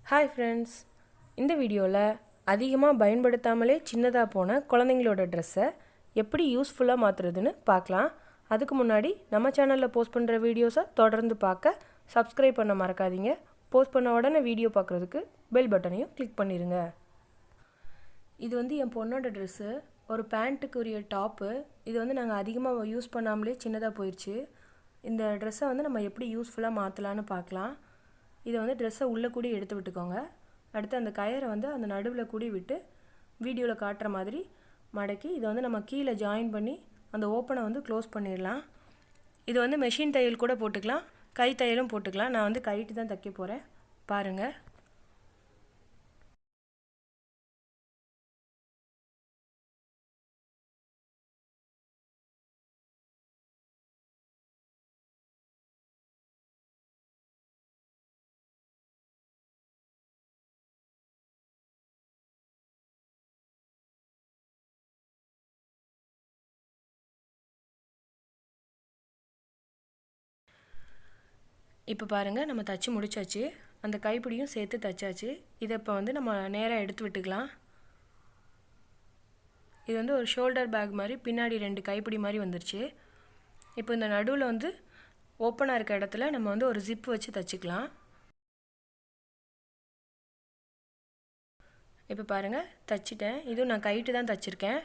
Hi friends, இந்த வீடியோவில் அதிகமாக பயன்படுத்தாமலே சின்னதாக போன குழந்தைங்களோட ட்ரெஸ்ஸை எப்படி யூஸ்ஃபுல்லாக மாற்றுறதுன்னு பார்க்கலாம். அதுக்கு முன்னாடி நம்ம சேனலில் போஸ்ட் பண்ணுற வீடியோஸை தொடர்ந்து பார்க்க சப்ஸ்கிரைப் பண்ண மறக்காதீங்க. போஸ்ட் பண்ண உடனே வீடியோ பார்க்குறதுக்கு பெல் பட்டனையும் கிளிக் பண்ணிடுங்க. இது என் பொண்ணோட ட்ரெஸ்ஸு, ஒரு பேண்ட்டுக்குரிய டாப்பு. இது நாங்கள் அதிகமாக யூஸ் பண்ணாமலே சின்னதாக போயிடுச்சு. இந்த ட்ரெஸ்ஸை நம்ம எப்படி யூஸ்ஃபுல்லாக மாற்றலான்னு பார்க்கலாம். இதை ட்ரெஸ்ஸை உள்ளே கூடி எடுத்து விட்டுக்கோங்க. அடுத்து அந்த கயரை அந்த நடுவில் கூடி விட்டு வீடியோவில் காட்டுற மாதிரி மடக்கி இதை நம்ம கீழே ஜாயின் பண்ணி அந்த ஓப்பனை க்ளோஸ் பண்ணிடலாம். இது மெஷின் தையல் கூட போட்டுக்கலாம், கை தையலும் போட்டுக்கலாம். நான் கைட்டு தான் தைக்க போகிறேன், பாருங்கள். இப்போ பாருங்கள், நம்ம தச்சு முடிச்சாச்சு. அந்த கைப்பிடியும் சேர்த்து தச்சாச்சு. இதை இப்போ நம்ம நேராக எடுத்து விட்டுக்கலாம். இது ஒரு ஷோல்டர் பேக் மாதிரி பின்னாடி 2 கைப்பிடி மாதிரி வந்துருச்சு. இப்போ இந்த நடுவில் ஓப்பனாக இருக்க இடத்துல நம்ம ஒரு ஜிப்பு வச்சு தச்சுக்கலாம். இப்போ பாருங்கள், தச்சிட்டேன். இதுவும் நான் கைட்டு தான் தச்சுருக்கேன்.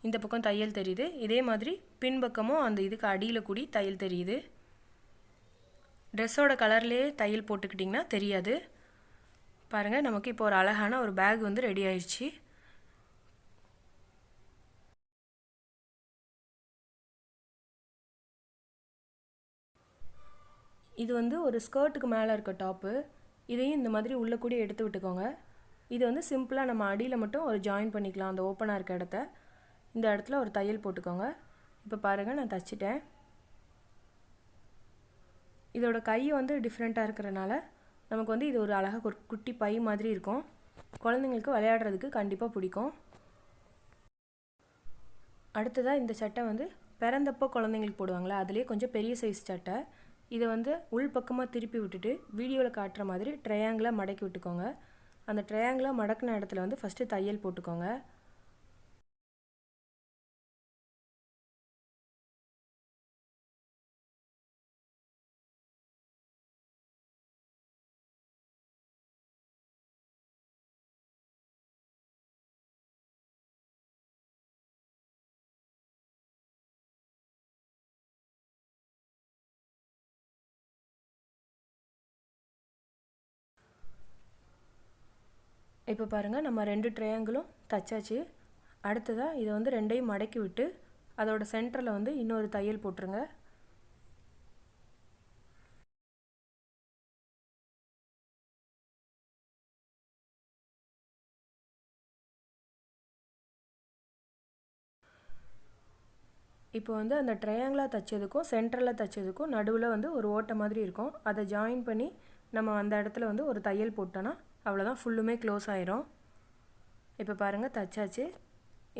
இந்த பக்கம் தையல் தெரியுது. இதே மாதிரி பின்பக்கமும் அந்த இதுக்கு அடியில் கூடி தையல் தெரியுது. ட்ரெஸ்ஸோட கலர்லேயே தையல் போட்டுக்கிட்டிங்கன்னா தெரியாது. பாருங்கள், நமக்கு இப்போ ஒரு அழகான ஒரு பேக் ரெடி ஆயிடுச்சு. இது ஒரு ஸ்கர்ட்டுக்கு மேலே இருக்க டாப்பு. இதையும் இந்த மாதிரி உள்ளே கூடி எடுத்து விட்டுக்கோங்க. இது சிம்பிளாக நம்ம அடியில் மட்டும் ஒரு ஜாயின் பண்ணிக்கலாம். அந்த ஓப்பனாக இருக்க இடத்த இந்த இடத்துல ஒரு தையல் போட்டுக்கோங்க. இப்போ பாருங்கள், நான் தச்சிட்டேன். இதோட கை டிஃப்ரெண்ட்டாக இருக்கிறனால நமக்கு இது ஒரு அழகாக ஒரு குட்டி பை மாதிரி இருக்கும். குழந்தைங்களுக்கு விளையாடுறதுக்கு கண்டிப்பாக பிடிக்கும். அடுத்ததாக இந்த சட்டை பிறந்தப்போ குழந்தைங்களுக்கு போடுவாங்களே, அதுலேயே கொஞ்சம் பெரிய சைஸ் சட்டை. இதை உள் பக்கமாக திருப்பி விட்டுட்டு வீடியோவில் காட்டுற மாதிரி ட்ரையாங்கிளாக மடக்கி விட்டுக்கோங்க. அந்த ட்ரையாங்கிளாக மடக்கின இடத்துல ஃபஸ்ட்டு தையல் போட்டுக்கோங்க. இப்போ பாருங்கள், நம்ம 2 ட்ரையாங்கிளும் தச்சாச்சு. அடுத்ததாக இதை 2ஐயும் மடக்கி விட்டு அதோட சென்டரில் இன்னொரு தையல் போட்டுருங்க. இப்போ அந்த ட்ரையாங்கிளாக தைச்சதுக்கும் சென்டரில் தைச்சதுக்கும் நடுவில் ஒரு ஓட்டை மாதிரி இருக்கும். அதை ஜாயின் பண்ணி நம்ம அந்த இடத்துல ஒரு தையல் போட்டோன்னா அவ்வளோதான், ஃபுல்லுமே க்ளோஸ் ஆயிரும். இப்போ பாருங்கள், தச்சாச்சு.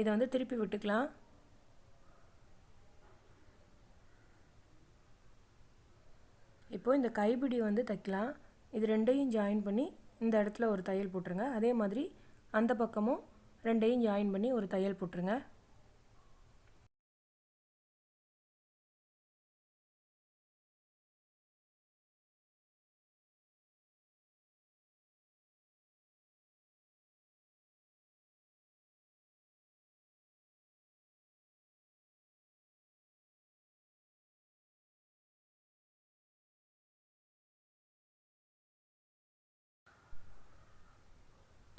இதை திருப்பி விட்டுக்கலாம். இப்போது இந்த கைப்பிடி தைக்கலாம். இது 2ஐயும் ஜாயின் பண்ணி இந்த இடத்துல ஒரு தையல் போட்டுருங்க. அதே மாதிரி அந்த பக்கமும் 2ஐயும் ஜாயின் பண்ணி ஒரு தையல் போட்டுருங்க.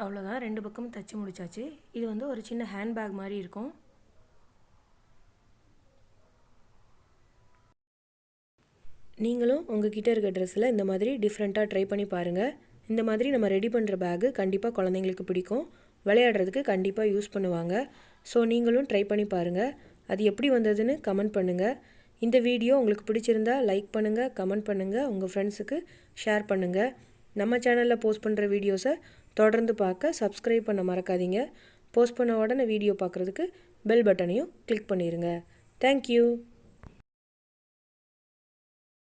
அவ்வளோதான், 2 பக்கமும் தைச்சி முடிச்சாச்சு. இது ஒரு சின்ன ஹேண்ட்பேக் மாதிரி இருக்கும். நீங்களும் உங்ககிட்ட இருக்க ட்ரெஸ்ஸில் இந்த மாதிரி டிஃப்ரெண்ட்டாக ட்ரை பண்ணி பாருங்கள். இந்த மாதிரி நம்ம ரெடி பண்ணுற பேகு கண்டிப்பாக குழந்தைங்களுக்கு பிடிக்கும், விளையாடுறதுக்கு கண்டிப்பாக யூஸ் பண்ணுவாங்க. ஸோ நீங்களும் ட்ரை பண்ணி பாருங்கள். அது எப்படி வந்ததுன்னு கமெண்ட் பண்ணுங்கள். இந்த வீடியோ உங்களுக்கு பிடிச்சிருந்தா லைக் பண்ணுங்கள், கமெண்ட் பண்ணுங்கள், உங்கள் ஃப்ரெண்ட்ஸுக்கு ஷேர் பண்ணுங்கள். நம்ம சேனலில் போஸ்ட் பண்ணுற வீடியோஸை தொடர்ந்து பார்க்க சப்ஸ்கிரைப் பண்ண மறக்காதீங்க. போஸ்ட் பண்ண உடனே வீடியோ பார்க்குறதுக்கு பெல் பட்டனையும் கிளிக் பண்ணிடுங்க. தேங்க்யூ.